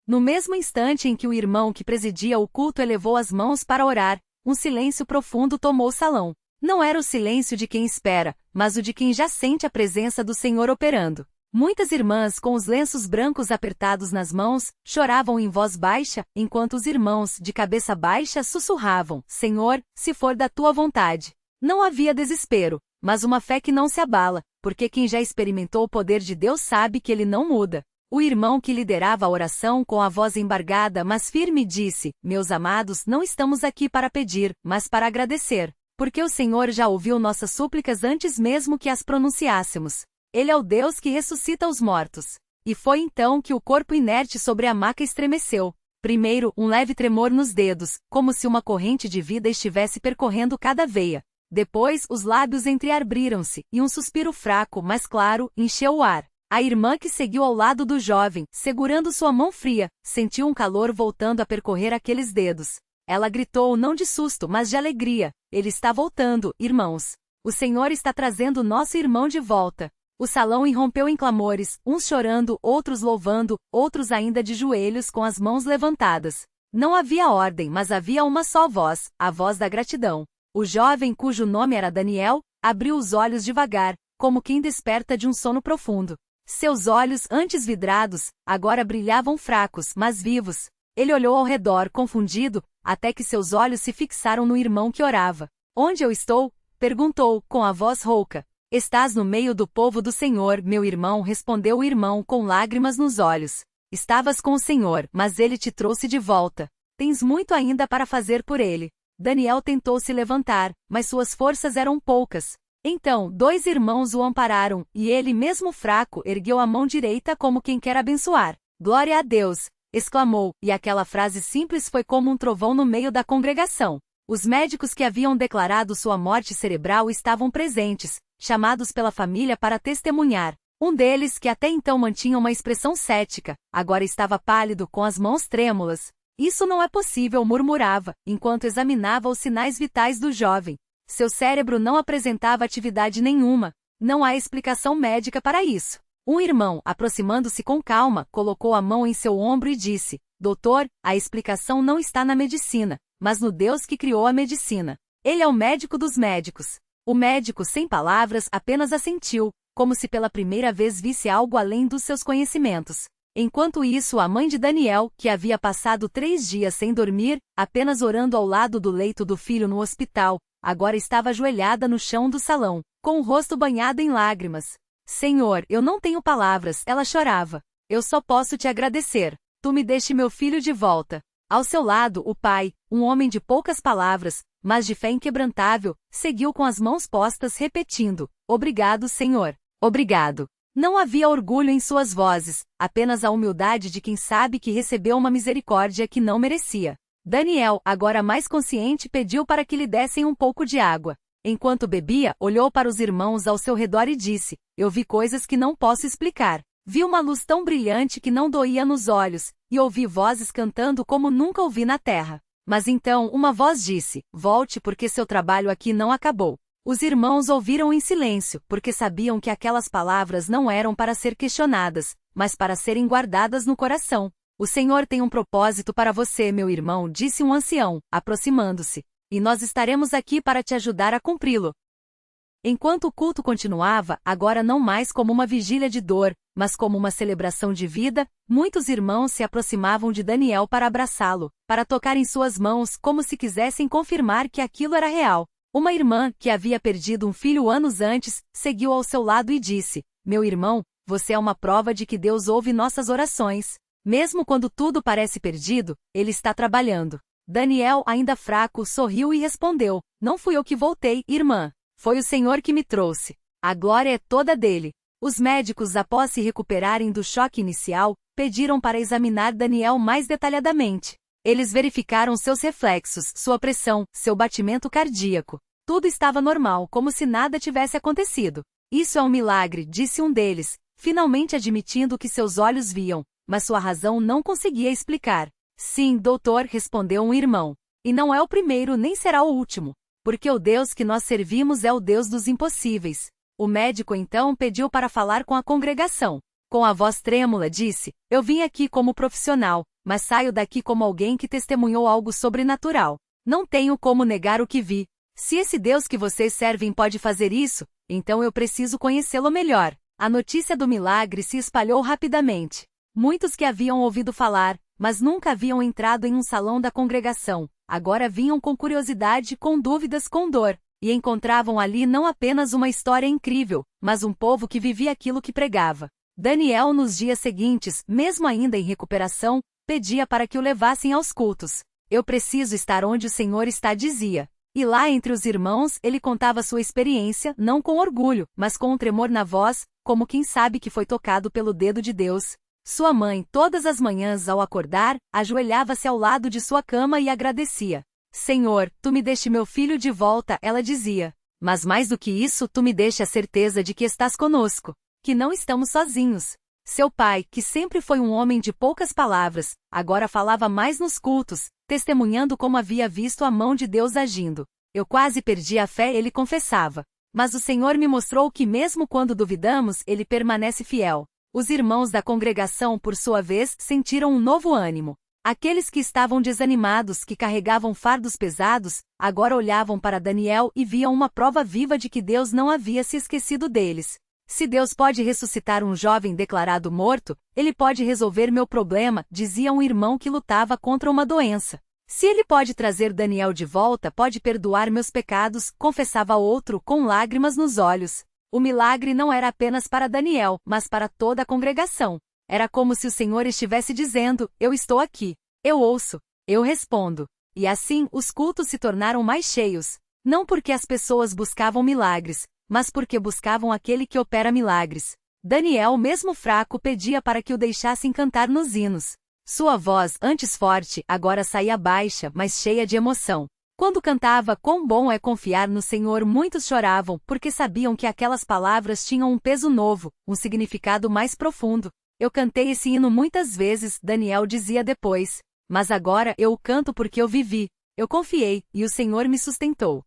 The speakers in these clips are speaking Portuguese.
No mesmo instante em que o irmão que presidia o culto elevou as mãos para orar, um silêncio profundo tomou o salão. Não era o silêncio de quem espera, mas o de quem já sente a presença do Senhor operando. Muitas irmãs com os lenços brancos apertados nas mãos, choravam em voz baixa, enquanto os irmãos, de cabeça baixa, sussurravam: Senhor, se for da tua vontade. Não havia desespero, mas uma fé que não se abala, porque quem já experimentou o poder de Deus sabe que ele não muda. O irmão que liderava a oração com a voz embargada mas firme disse: Meus amados, não estamos aqui para pedir, mas para agradecer, porque o Senhor já ouviu nossas súplicas antes mesmo que as pronunciássemos. Ele é o Deus que ressuscita os mortos. E foi então que o corpo inerte sobre a maca estremeceu. Primeiro, um leve tremor nos dedos, como se uma corrente de vida estivesse percorrendo cada veia. Depois, os lábios entreabriram-se, e um suspiro fraco, mas claro, encheu o ar. A irmã que seguiu ao lado do jovem, segurando sua mão fria, sentiu um calor voltando a percorrer aqueles dedos. Ela gritou não de susto, mas de alegria. Ele está voltando, irmãos. O Senhor está trazendo nosso irmão de volta. O salão irrompeu em clamores, uns chorando, outros louvando, outros ainda de joelhos com as mãos levantadas. Não havia ordem, mas havia uma só voz, a voz da gratidão. O jovem, cujo nome era Daniel, abriu os olhos devagar, como quem desperta de um sono profundo. Seus olhos, antes vidrados, agora brilhavam fracos, mas vivos. Ele olhou ao redor, confundido, até que seus olhos se fixaram no irmão que orava. Onde eu estou? Perguntou, com a voz rouca. Estás no meio do povo do Senhor, meu irmão, respondeu o irmão com lágrimas nos olhos. Estavas com o Senhor, mas ele te trouxe de volta. Tens muito ainda para fazer por ele. Daniel tentou se levantar, mas suas forças eram poucas. Então, 2 irmãos o ampararam, e ele, mesmo fraco, ergueu a mão direita como quem quer abençoar. Glória a Deus! Exclamou, e aquela frase simples foi como um trovão no meio da congregação. Os médicos que haviam declarado sua morte cerebral estavam presentes, chamados pela família para testemunhar. Um deles, que até então mantinha uma expressão cética, agora estava pálido com as mãos trêmulas. Isso não é possível, murmurava, enquanto examinava os sinais vitais do jovem. Seu cérebro não apresentava atividade nenhuma. Não há explicação médica para isso. Um irmão, aproximando-se com calma, colocou a mão em seu ombro e disse: Doutor, a explicação não está na medicina, mas no Deus que criou a medicina. Ele é o médico dos médicos. O médico, sem palavras, apenas assentiu, como se pela primeira vez visse algo além dos seus conhecimentos. Enquanto isso, a mãe de Daniel, que havia passado 3 dias sem dormir, apenas orando ao lado do leito do filho no hospital, agora estava ajoelhada no chão do salão, com o rosto banhado em lágrimas. Senhor, eu não tenho palavras, ela chorava. Eu só posso te agradecer. Tu me deste meu filho de volta. Ao seu lado, o pai, um homem de poucas palavras, mas de fé inquebrantável, seguiu com as mãos postas repetindo: Obrigado, Senhor. Obrigado. Não havia orgulho em suas vozes, apenas a humildade de quem sabe que recebeu uma misericórdia que não merecia. Daniel, agora mais consciente, pediu para que lhe dessem um pouco de água. Enquanto bebia, olhou para os irmãos ao seu redor e disse: Eu vi coisas que não posso explicar. Vi uma luz tão brilhante que não doía nos olhos, e ouvi vozes cantando como nunca ouvi na terra. Mas então uma voz disse: Volte porque seu trabalho aqui não acabou. Os irmãos ouviram em silêncio, porque sabiam que aquelas palavras não eram para ser questionadas, mas para serem guardadas no coração. O Senhor tem um propósito para você, meu irmão, disse um ancião, aproximando-se. E nós estaremos aqui para te ajudar a cumpri-lo. Enquanto o culto continuava, agora não mais como uma vigília de dor, mas como uma celebração de vida, muitos irmãos se aproximavam de Daniel para abraçá-lo, para tocar em suas mãos como se quisessem confirmar que aquilo era real. Uma irmã, que havia perdido um filho anos antes, seguiu ao seu lado e disse: Meu irmão, você é uma prova de que Deus ouve nossas orações. Mesmo quando tudo parece perdido, Ele está trabalhando. Daniel, ainda fraco, sorriu e respondeu: Não fui eu que voltei, irmã. Foi o Senhor que me trouxe. A glória é toda dele. Os médicos, após se recuperarem do choque inicial, pediram para examinar Daniel mais detalhadamente. Eles verificaram seus reflexos, sua pressão, seu batimento cardíaco. Tudo estava normal, como se nada tivesse acontecido. Isso é um milagre, disse um deles, finalmente admitindo que seus olhos viam, mas sua razão não conseguia explicar. Sim, doutor, respondeu um irmão. E não é o primeiro nem será o último. Porque o Deus que nós servimos é o Deus dos impossíveis. O médico então pediu para falar com a congregação. Com a voz trêmula disse: Eu vim aqui como profissional, mas saio daqui como alguém que testemunhou algo sobrenatural. Não tenho como negar o que vi. Se esse Deus que vocês servem pode fazer isso, então eu preciso conhecê-lo melhor. A notícia do milagre se espalhou rapidamente. Muitos que haviam ouvido falar, mas nunca haviam entrado em um salão da congregação, agora vinham com curiosidade, com dúvidas, com dor, e encontravam ali não apenas uma história incrível, mas um povo que vivia aquilo que pregava. Daniel, nos dias seguintes, mesmo ainda em recuperação, pedia para que o levassem aos cultos. Eu preciso estar onde o Senhor está, dizia. E lá entre os irmãos ele contava sua experiência, não com orgulho, mas com um tremor na voz, como quem sabe que foi tocado pelo dedo de Deus. Sua mãe, todas as manhãs ao acordar, ajoelhava-se ao lado de sua cama e agradecia. Senhor, tu me deste meu filho de volta, ela dizia. Mas mais do que isso, tu me deste a certeza de que estás conosco, que não estamos sozinhos. Seu pai, que sempre foi um homem de poucas palavras, agora falava mais nos cultos, testemunhando como havia visto a mão de Deus agindo. Eu quase perdi a fé, ele confessava. Mas o Senhor me mostrou que mesmo quando duvidamos, ele permanece fiel. Os irmãos da congregação, por sua vez, sentiram um novo ânimo. Aqueles que estavam desanimados, que carregavam fardos pesados, agora olhavam para Daniel e viam uma prova viva de que Deus não havia se esquecido deles. Se Deus pode ressuscitar um jovem declarado morto, ele pode resolver meu problema, dizia um irmão que lutava contra uma doença. Se ele pode trazer Daniel de volta, pode perdoar meus pecados, confessava outro com lágrimas nos olhos. O milagre não era apenas para Daniel, mas para toda a congregação. Era como se o Senhor estivesse dizendo, eu estou aqui. Eu ouço. Eu respondo. E assim, os cultos se tornaram mais cheios. Não porque as pessoas buscavam milagres, mas porque buscavam aquele que opera milagres. Daniel, mesmo fraco, pedia para que o deixassem cantar nos hinos. Sua voz, antes forte, agora saía baixa, mas cheia de emoção. Quando cantava "Quão bom é confiar no Senhor", muitos choravam, porque sabiam que aquelas palavras tinham um peso novo, um significado mais profundo. Eu cantei esse hino muitas vezes, Daniel dizia depois, mas agora eu o canto porque eu vivi. Eu confiei, e o Senhor me sustentou.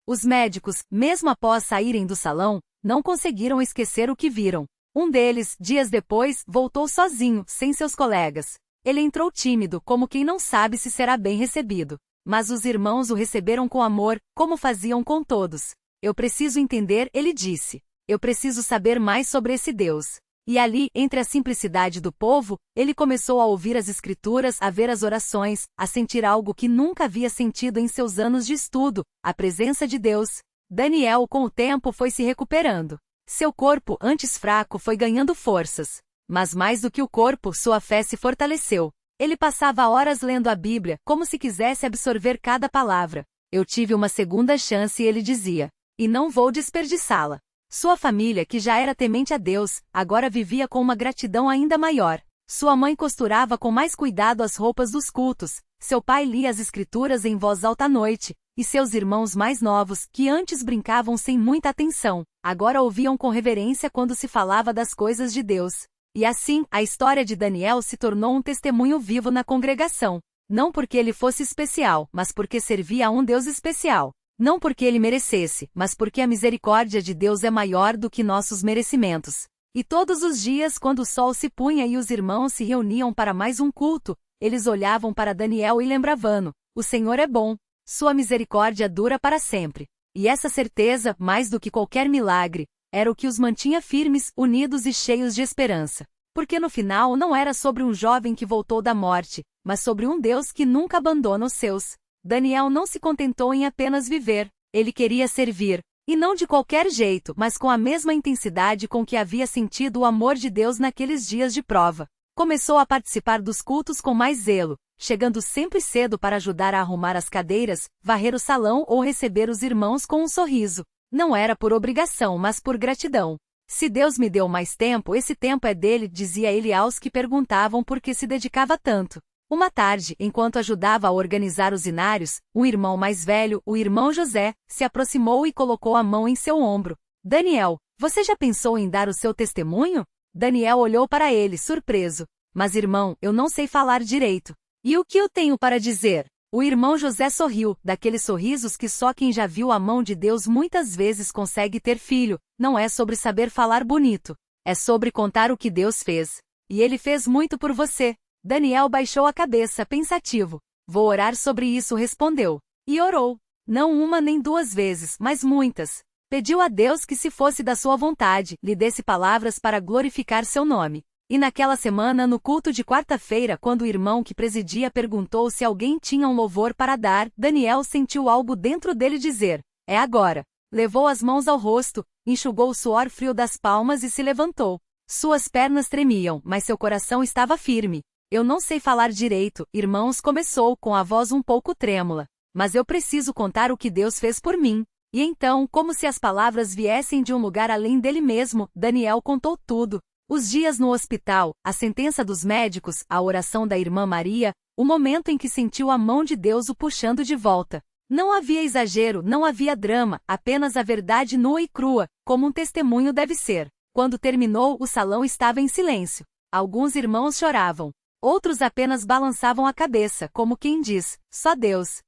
Os médicos, mesmo após saírem do salão, não conseguiram esquecer o que viram. Um deles, dias depois, voltou sozinho, sem seus colegas. Ele entrou tímido, como quem não sabe se será bem recebido. Mas os irmãos o receberam com amor, como faziam com todos. Eu preciso entender, ele disse. Eu preciso saber mais sobre esse Deus. E ali, entre a simplicidade do povo, ele começou a ouvir as escrituras, a ver as orações, a sentir algo que nunca havia sentido em seus anos de estudo, a presença de Deus. Daniel, com o tempo, foi se recuperando. Seu corpo, antes fraco, foi ganhando forças. Mas mais do que o corpo, sua fé se fortaleceu. Ele passava horas lendo a Bíblia, como se quisesse absorver cada palavra. Eu tive uma segunda chance, ele dizia. E não vou desperdiçá-la. Sua família, que já era temente a Deus, agora vivia com uma gratidão ainda maior. Sua mãe costurava com mais cuidado as roupas dos cultos, seu pai lia as escrituras em voz alta à noite, e seus irmãos mais novos, que antes brincavam sem muita atenção, agora ouviam com reverência quando se falava das coisas de Deus. E assim, a história de Daniel se tornou um testemunho vivo na congregação. Não porque ele fosse especial, mas porque servia a um Deus especial. Não porque ele merecesse, mas porque a misericórdia de Deus é maior do que nossos merecimentos. E todos os dias, quando o sol se punha e os irmãos se reuniam para mais um culto, eles olhavam para Daniel e lembravam: o Senhor é bom, sua misericórdia dura para sempre. E essa certeza, mais do que qualquer milagre, era o que os mantinha firmes, unidos e cheios de esperança. Porque no final não era sobre um jovem que voltou da morte, mas sobre um Deus que nunca abandona os seus. Daniel não se contentou em apenas viver, ele queria servir, e não de qualquer jeito, mas com a mesma intensidade com que havia sentido o amor de Deus naqueles dias de prova. Começou a participar dos cultos com mais zelo, chegando sempre cedo para ajudar a arrumar as cadeiras, varrer o salão ou receber os irmãos com um sorriso. Não era por obrigação, mas por gratidão. Se Deus me deu mais tempo, esse tempo é dele, dizia ele aos que perguntavam por que se dedicava tanto. Uma tarde, enquanto ajudava a organizar os inários, um irmão mais velho, o irmão José, se aproximou e colocou a mão em seu ombro. Daniel, você já pensou em dar o seu testemunho? Daniel olhou para ele, surpreso. Mas irmão, eu não sei falar direito. E o que eu tenho para dizer? O irmão José sorriu, daqueles sorrisos que só quem já viu a mão de Deus muitas vezes consegue ter. Filho, não é sobre saber falar bonito. É sobre contar o que Deus fez. E ele fez muito por você. Daniel baixou a cabeça, pensativo. Vou orar sobre isso, respondeu. E orou. Não uma nem duas vezes, mas muitas. Pediu a Deus que, se fosse da sua vontade, lhe desse palavras para glorificar seu nome. E naquela semana, no culto de quarta-feira, quando o irmão que presidia perguntou se alguém tinha um louvor para dar, Daniel sentiu algo dentro dele dizer: é agora. Levou as mãos ao rosto, enxugou o suor frio das palmas e se levantou. Suas pernas tremiam, mas seu coração estava firme. Eu não sei falar direito, irmãos, começou com a voz um pouco trêmula. Mas eu preciso contar o que Deus fez por mim. E então, como se as palavras viessem de um lugar além dele mesmo, Daniel contou tudo. Os dias no hospital, a sentença dos médicos, a oração da irmã Maria, o momento em que sentiu a mão de Deus o puxando de volta. Não havia exagero, não havia drama, apenas a verdade nua e crua, como um testemunho deve ser. Quando terminou, o salão estava em silêncio. Alguns irmãos choravam. Outros apenas balançavam a cabeça, como quem diz: só Deus.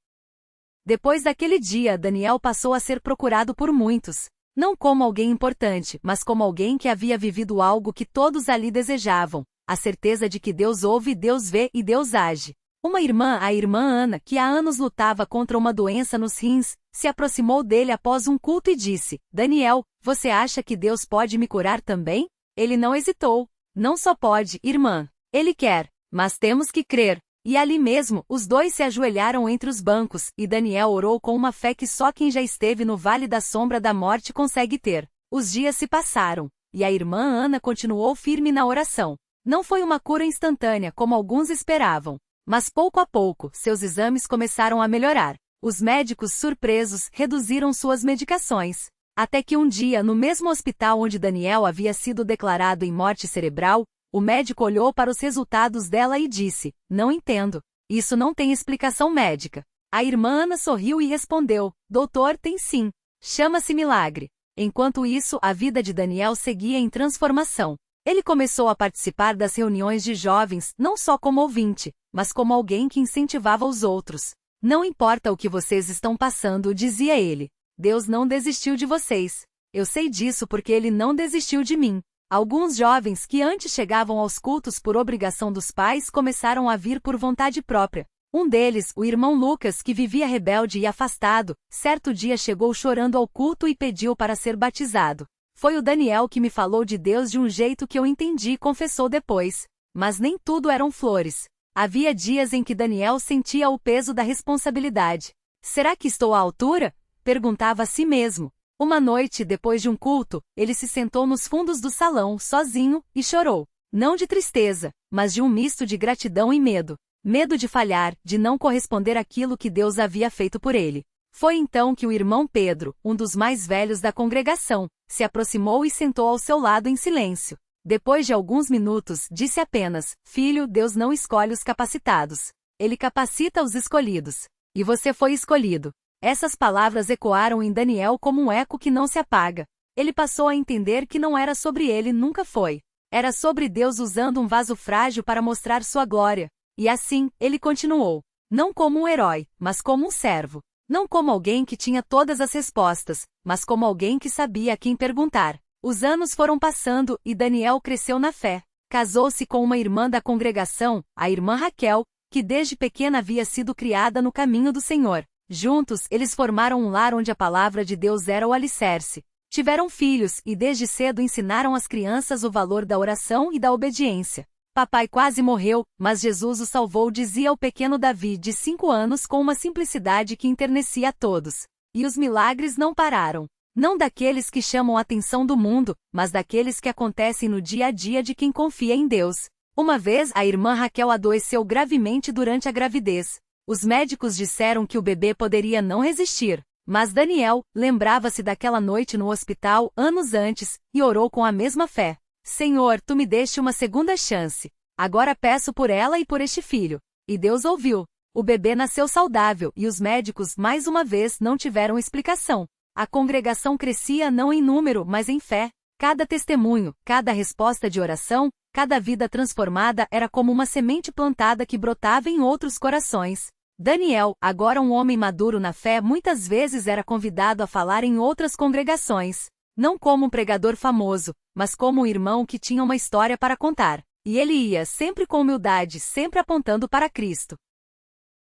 Depois daquele dia, Daniel passou a ser procurado por muitos. Não como alguém importante, mas como alguém que havia vivido algo que todos ali desejavam, a certeza de que Deus ouve, Deus vê e Deus age. Uma irmã, a irmã Ana, que há anos lutava contra uma doença nos rins, se aproximou dele após um culto e disse: Daniel, você acha que Deus pode me curar também? Ele não hesitou. Não só pode, irmã. Ele quer. Mas temos que crer. E ali mesmo, os dois se ajoelharam entre os bancos, e Daniel orou com uma fé que só quem já esteve no vale da sombra da morte consegue ter. Os dias se passaram, e a irmã Ana continuou firme na oração. Não foi uma cura instantânea como alguns esperavam. Mas pouco a pouco, seus exames começaram a melhorar. Os médicos, surpresos, reduziram suas medicações. Até que um dia, no mesmo hospital onde Daniel havia sido declarado em morte cerebral, o médico olhou para os resultados dela e disse: não entendo. Isso não tem explicação médica. A irmã Ana sorriu e respondeu: doutor, tem sim. Chama-se milagre. Enquanto isso, a vida de Daniel seguia em transformação. Ele começou a participar das reuniões de jovens, não só como ouvinte, mas como alguém que incentivava os outros. Não importa o que vocês estão passando, dizia ele. Deus não desistiu de vocês. Eu sei disso porque Ele não desistiu de mim. Alguns jovens que antes chegavam aos cultos por obrigação dos pais começaram a vir por vontade própria. Um deles, o irmão Lucas, que vivia rebelde e afastado, certo dia chegou chorando ao culto e pediu para ser batizado. Foi o Daniel que me falou de Deus de um jeito que eu entendi, confessou depois. Mas nem tudo eram flores. Havia dias em que Daniel sentia o peso da responsabilidade. Será que estou à altura? Perguntava a si mesmo. Uma noite, depois de um culto, ele se sentou nos fundos do salão, sozinho, e chorou. Não de tristeza, mas de um misto de gratidão e medo. Medo de falhar, de não corresponder àquilo que Deus havia feito por ele. Foi então que o irmão Pedro, um dos mais velhos da congregação, se aproximou e sentou ao seu lado em silêncio. Depois de alguns minutos, disse apenas: Filho, Deus não escolhe os capacitados. Ele capacita os escolhidos. E você foi escolhido. Essas palavras ecoaram em Daniel como um eco que não se apaga. Ele passou a entender que não era sobre ele, nunca foi. Era sobre Deus usando um vaso frágil para mostrar sua glória. E assim, ele continuou. Não como um herói, mas como um servo. Não como alguém que tinha todas as respostas, mas como alguém que sabia a quem perguntar. Os anos foram passando e Daniel cresceu na fé. Casou-se com uma irmã da congregação, a irmã Raquel, que desde pequena havia sido criada no caminho do Senhor. Juntos, eles formaram um lar onde a palavra de Deus era o alicerce. Tiveram filhos e desde cedo ensinaram às crianças o valor da oração e da obediência. Papai quase morreu, mas Jesus o salvou, dizia o pequeno Davi, de 5 anos, com uma simplicidade que enternecia a todos. E os milagres não pararam. Não daqueles que chamam a atenção do mundo, mas daqueles que acontecem no dia a dia de quem confia em Deus. Uma vez, a irmã Raquel adoeceu gravemente durante a gravidez. Os médicos disseram que o bebê poderia não resistir, mas Daniel lembrava-se daquela noite no hospital, anos antes, e orou com a mesma fé. Senhor, tu me deste uma segunda chance. Agora peço por ela e por este filho. E Deus ouviu. O bebê nasceu saudável e os médicos, mais uma vez, não tiveram explicação. A congregação crescia não em número, mas em fé. Cada testemunho, cada resposta de oração, cada vida transformada era como uma semente plantada que brotava em outros corações. Daniel, agora um homem maduro na fé, muitas vezes era convidado a falar em outras congregações. Não como um pregador famoso, mas como um irmão que tinha uma história para contar. E ele ia sempre com humildade, sempre apontando para Cristo.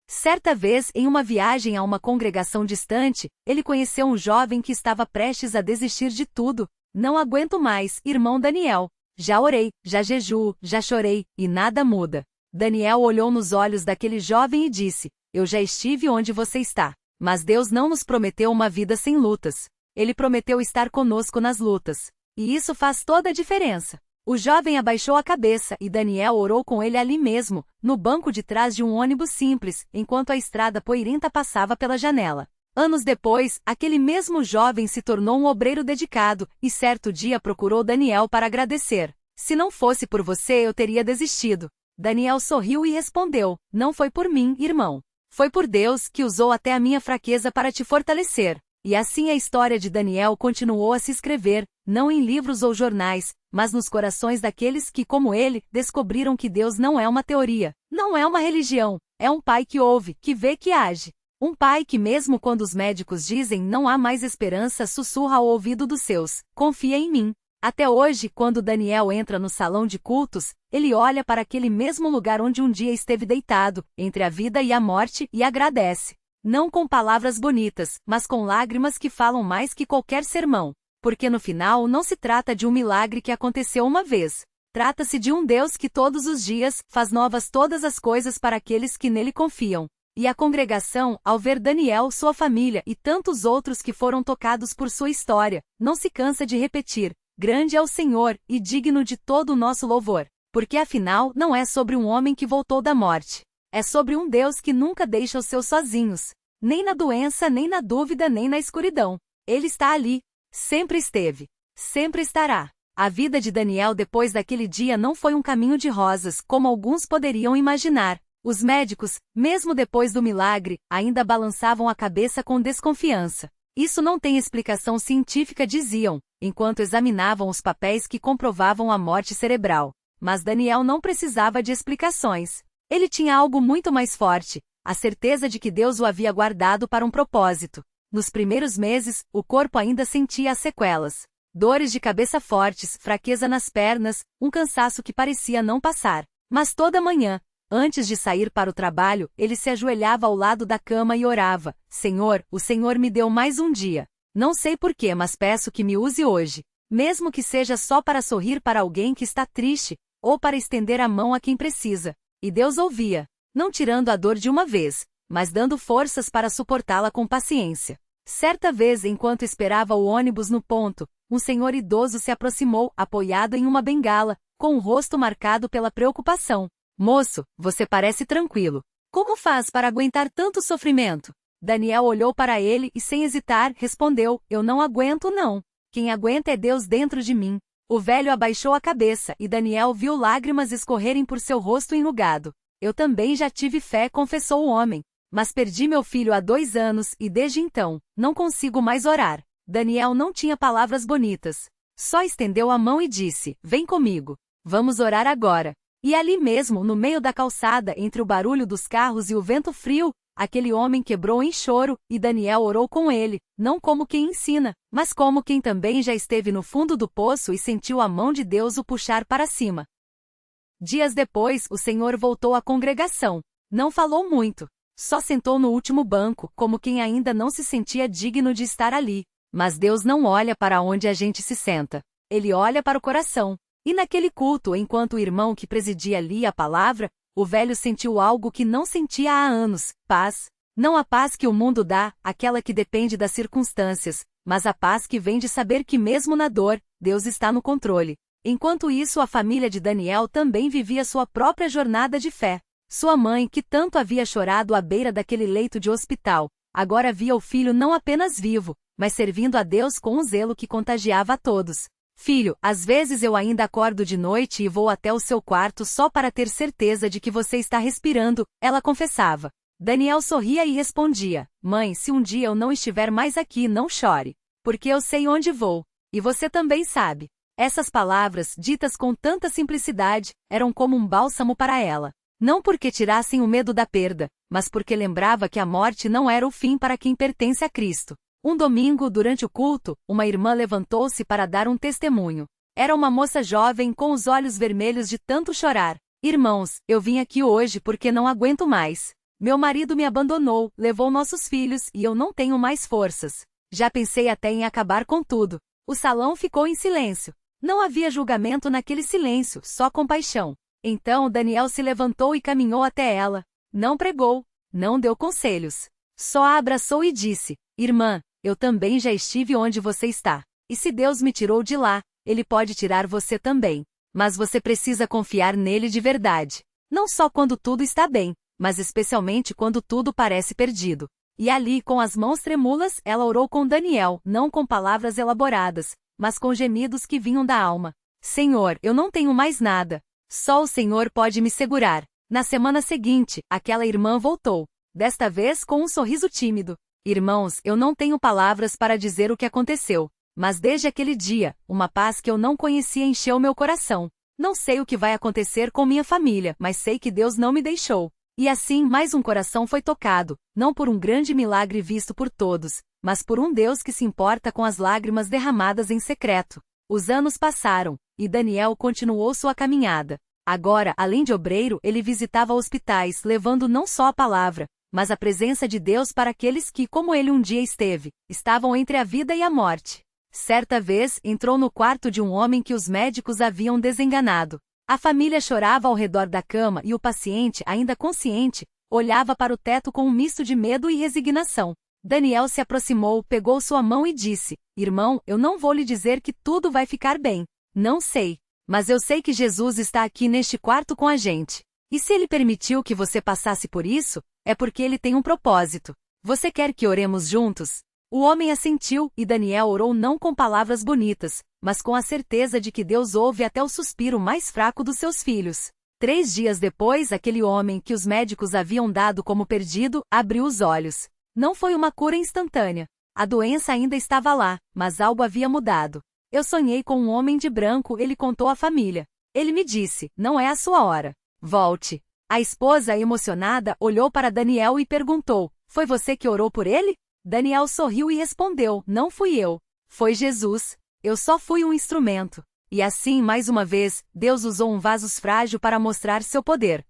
Certa vez, em uma viagem a uma congregação distante, ele conheceu um jovem que estava prestes a desistir de tudo. Não aguento mais, irmão Daniel. Já orei, já jejuo, já chorei, e nada muda. Daniel olhou nos olhos daquele jovem e disse: eu já estive onde você está. Mas Deus não nos prometeu uma vida sem lutas. Ele prometeu estar conosco nas lutas. E isso faz toda a diferença. O jovem abaixou a cabeça e Daniel orou com ele ali mesmo, no banco de trás de um ônibus simples, enquanto a estrada poeirenta passava pela janela. Anos depois, aquele mesmo jovem se tornou um obreiro dedicado e certo dia procurou Daniel para agradecer. Se não fosse por você, eu teria desistido. Daniel sorriu e respondeu: não foi por mim, irmão. Foi por Deus que usou até a minha fraqueza para te fortalecer. E assim a história de Daniel continuou a se escrever, não em livros ou jornais, mas nos corações daqueles que, como ele, descobriram que Deus não é uma teoria, não é uma religião, é um pai que ouve, que vê, que age. Um pai que mesmo quando os médicos dizem não há mais esperança, sussurra ao ouvido dos seus: confia em mim. Até hoje, quando Daniel entra no salão de cultos, ele olha para aquele mesmo lugar onde um dia esteve deitado, entre a vida e a morte, e agradece. Não com palavras bonitas, mas com lágrimas que falam mais que qualquer sermão. Porque no final não se trata de um milagre que aconteceu uma vez. Trata-se de um Deus que todos os dias faz novas todas as coisas para aqueles que nele confiam. E a congregação, ao ver Daniel, sua família e tantos outros que foram tocados por sua história, não se cansa de repetir: grande é o Senhor e digno de todo o nosso louvor. Porque afinal não é sobre um homem que voltou da morte. É sobre um Deus que nunca deixa os seus sozinhos. Nem na doença, nem na dúvida, nem na escuridão. Ele está ali. Sempre esteve. Sempre estará. A vida de Daniel depois daquele dia não foi um caminho de rosas, como alguns poderiam imaginar. Os médicos, mesmo depois do milagre, ainda balançavam a cabeça com desconfiança. Isso não tem explicação científica, diziam, enquanto examinavam os papéis que comprovavam a morte cerebral. Mas Daniel não precisava de explicações. Ele tinha algo muito mais forte, a certeza de que Deus o havia guardado para um propósito. Nos primeiros meses, o corpo ainda sentia as sequelas. Dores de cabeça fortes, fraqueza nas pernas, um cansaço que parecia não passar. Mas toda manhã, antes de sair para o trabalho, ele se ajoelhava ao lado da cama e orava: Senhor, o Senhor me deu mais um dia. Não sei porquê, mas peço que me use hoje. Mesmo que seja só para sorrir para alguém que está triste, ou para estender a mão a quem precisa. E Deus ouvia, não tirando a dor de uma vez, mas dando forças para suportá-la com paciência. Certa vez, enquanto esperava o ônibus no ponto, um senhor idoso se aproximou, apoiado em uma bengala, com o rosto marcado pela preocupação. Moço, você parece tranquilo. Como faz para aguentar tanto sofrimento? Daniel olhou para ele e, sem hesitar, respondeu: eu não aguento não. Quem aguenta é Deus dentro de mim. O velho abaixou a cabeça e Daniel viu lágrimas escorrerem por seu rosto enrugado. Eu também já tive fé, confessou o homem. Mas perdi meu filho há 2 anos e desde então, não consigo mais orar. Daniel não tinha palavras bonitas. Só estendeu a mão e disse: vem comigo. Vamos orar agora. E ali mesmo, no meio da calçada, entre o barulho dos carros e o vento frio, aquele homem quebrou em choro, e Daniel orou com ele, não como quem ensina, mas como quem também já esteve no fundo do poço e sentiu a mão de Deus o puxar para cima. Dias depois, o Senhor voltou à congregação. Não falou muito. Só sentou no último banco, como quem ainda não se sentia digno de estar ali. Mas Deus não olha para onde a gente se senta. Ele olha para o coração. E naquele culto, enquanto o irmão que presidia lia a palavra, o velho sentiu algo que não sentia há anos: paz. Não a paz que o mundo dá, aquela que depende das circunstâncias, mas a paz que vem de saber que mesmo na dor, Deus está no controle. Enquanto isso, a família de Daniel também vivia sua própria jornada de fé. Sua mãe, que tanto havia chorado à beira daquele leito de hospital, agora via o filho não apenas vivo, mas servindo a Deus com um zelo que contagiava a todos. Filho, às vezes eu ainda acordo de noite e vou até o seu quarto só para ter certeza de que você está respirando, ela confessava. Daniel sorria e respondia: mãe, se um dia eu não estiver mais aqui, não chore. Porque eu sei onde vou. E você também sabe. Essas palavras, ditas com tanta simplicidade, eram como um bálsamo para ela. Não porque tirassem o medo da perda, mas porque lembrava que a morte não era o fim para quem pertence a Cristo. Um domingo, durante o culto, uma irmã levantou-se para dar um testemunho. Era uma moça jovem com os olhos vermelhos de tanto chorar. Irmãos, eu vim aqui hoje porque não aguento mais. Meu marido me abandonou, levou nossos filhos e eu não tenho mais forças. Já pensei até em acabar com tudo. O salão ficou em silêncio. Não havia julgamento naquele silêncio, só compaixão. Então Daniel se levantou e caminhou até ela. Não pregou, não deu conselhos. Só a abraçou e disse: Irmã, eu também já estive onde você está. E se Deus me tirou de lá, Ele pode tirar você também. Mas você precisa confiar nele de verdade. Não só quando tudo está bem, mas especialmente quando tudo parece perdido. E ali, com as mãos trêmulas, ela orou com Daniel, não com palavras elaboradas, mas com gemidos que vinham da alma. Senhor, eu não tenho mais nada. Só o Senhor pode me segurar. Na semana seguinte, aquela irmã voltou. Desta vez com um sorriso tímido. Irmãos, eu não tenho palavras para dizer o que aconteceu. Mas desde aquele dia, uma paz que eu não conhecia encheu meu coração. Não sei o que vai acontecer com minha família, mas sei que Deus não me deixou. E assim mais um coração foi tocado, não por um grande milagre visto por todos, mas por um Deus que se importa com as lágrimas derramadas em secreto. Os anos passaram, e Daniel continuou sua caminhada. Agora, além de obreiro, ele visitava hospitais, levando não só a palavra, mas a presença de Deus para aqueles que, como ele um dia esteve, estavam entre a vida e a morte. Certa vez, entrou no quarto de um homem que os médicos haviam desenganado. A família chorava ao redor da cama e o paciente, ainda consciente, olhava para o teto com um misto de medo e resignação. Daniel se aproximou, pegou sua mão e disse: Irmão, eu não vou lhe dizer que tudo vai ficar bem. Não sei. Mas eu sei que Jesus está aqui neste quarto com a gente. E se ele permitiu que você passasse por isso, é porque ele tem um propósito. Você quer que oremos juntos? O homem assentiu, e Daniel orou não com palavras bonitas, mas com a certeza de que Deus ouve até o suspiro mais fraco dos seus filhos. 3 dias depois, aquele homem que os médicos haviam dado como perdido, abriu os olhos. Não foi uma cura instantânea. A doença ainda estava lá, mas algo havia mudado. Eu sonhei com um homem de branco, ele contou à família. Ele me disse: não é a sua hora. Volte. A esposa, emocionada, olhou para Daniel e perguntou: foi você que orou por ele? Daniel sorriu e respondeu: não fui eu. Foi Jesus. Eu só fui um instrumento. E assim, mais uma vez, Deus usou um vaso frágil para mostrar seu poder.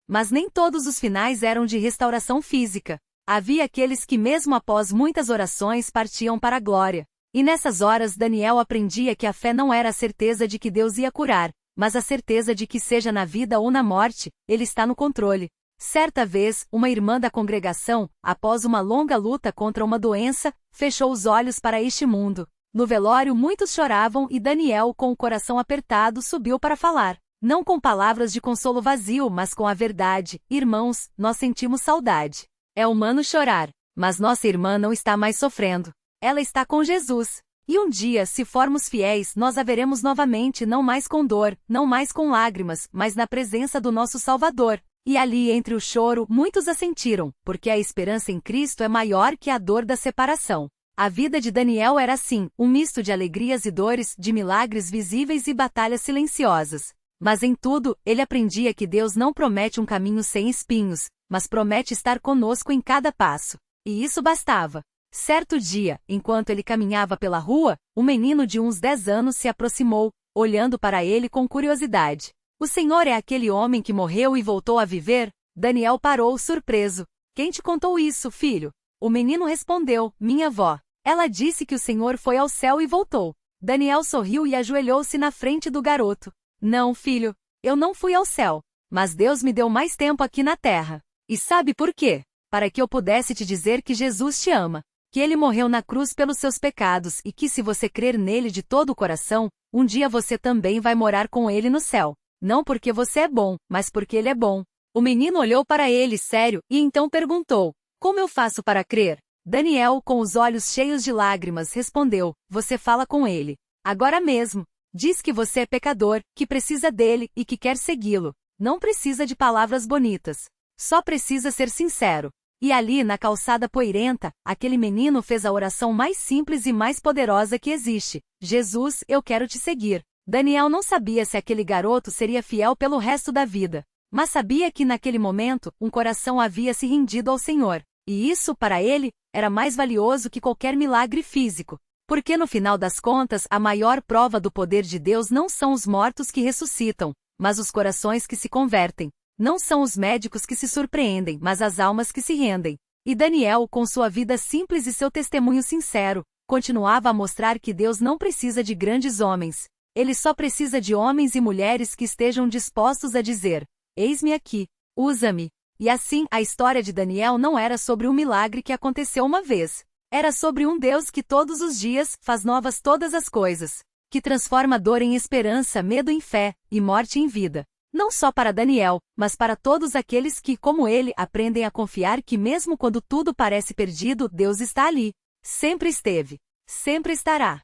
Mas nem todos os finais eram de restauração física. Havia aqueles que, mesmo após muitas orações, partiam para a glória. E nessas horas Daniel aprendia que a fé não era a certeza de que Deus ia curar, mas a certeza de que, seja na vida ou na morte, Ele está no controle. Certa vez, uma irmã da congregação, após uma longa luta contra uma doença, fechou os olhos para este mundo. No velório muitos choravam e Daniel, com o coração apertado, subiu para falar. Não com palavras de consolo vazio, mas com a verdade. Irmãos, nós sentimos saudade. É humano chorar, mas nossa irmã não está mais sofrendo. Ela está com Jesus. E um dia, se formos fiéis, nós a veremos novamente, não mais com dor, não mais com lágrimas, mas na presença do nosso Salvador. E ali, entre o choro, muitos a sentiram, porque a esperança em Cristo é maior que a dor da separação. A vida de Daniel era assim, um misto de alegrias e dores, de milagres visíveis e batalhas silenciosas. Mas em tudo, ele aprendia que Deus não promete um caminho sem espinhos, mas promete estar conosco em cada passo. E isso bastava. Certo dia, enquanto ele caminhava pela rua, um menino de uns 10 anos se aproximou, olhando para ele com curiosidade. O Senhor é aquele homem que morreu e voltou a viver? Daniel parou surpreso. Quem te contou isso, filho? O menino respondeu: minha avó. Ela disse que o Senhor foi ao céu e voltou. Daniel sorriu e ajoelhou-se na frente do garoto. Não, filho, eu não fui ao céu, mas Deus me deu mais tempo aqui na terra. E sabe por quê? Para que eu pudesse te dizer que Jesus te ama, que ele morreu na cruz pelos seus pecados e que, se você crer nele de todo o coração, um dia você também vai morar com ele no céu. Não porque você é bom, mas porque ele é bom. O menino olhou para ele sério e então perguntou: como eu faço para crer? Daniel, com os olhos cheios de lágrimas, respondeu: você fala com ele. Agora mesmo. Diz que você é pecador, que precisa dele e que quer segui-lo. Não precisa de palavras bonitas. Só precisa ser sincero. E ali, na calçada poeirenta, aquele menino fez a oração mais simples e mais poderosa que existe: Jesus, eu quero te seguir. Daniel não sabia se aquele garoto seria fiel pelo resto da vida, mas sabia que naquele momento, um coração havia se rendido ao Senhor. E isso, para ele, era mais valioso que qualquer milagre físico. Porque no final das contas, a maior prova do poder de Deus não são os mortos que ressuscitam, mas os corações que se convertem. Não são os médicos que se surpreendem, mas as almas que se rendem. E Daniel, com sua vida simples e seu testemunho sincero, continuava a mostrar que Deus não precisa de grandes homens. Ele só precisa de homens e mulheres que estejam dispostos a dizer: eis-me aqui, usa-me. E assim, a história de Daniel não era sobre um milagre que aconteceu uma vez. Era sobre um Deus que todos os dias faz novas todas as coisas, que transforma dor em esperança, medo em fé, e morte em vida. Não só para Daniel, mas para todos aqueles que, como ele, aprendem a confiar que mesmo quando tudo parece perdido, Deus está ali. Sempre esteve. Sempre estará.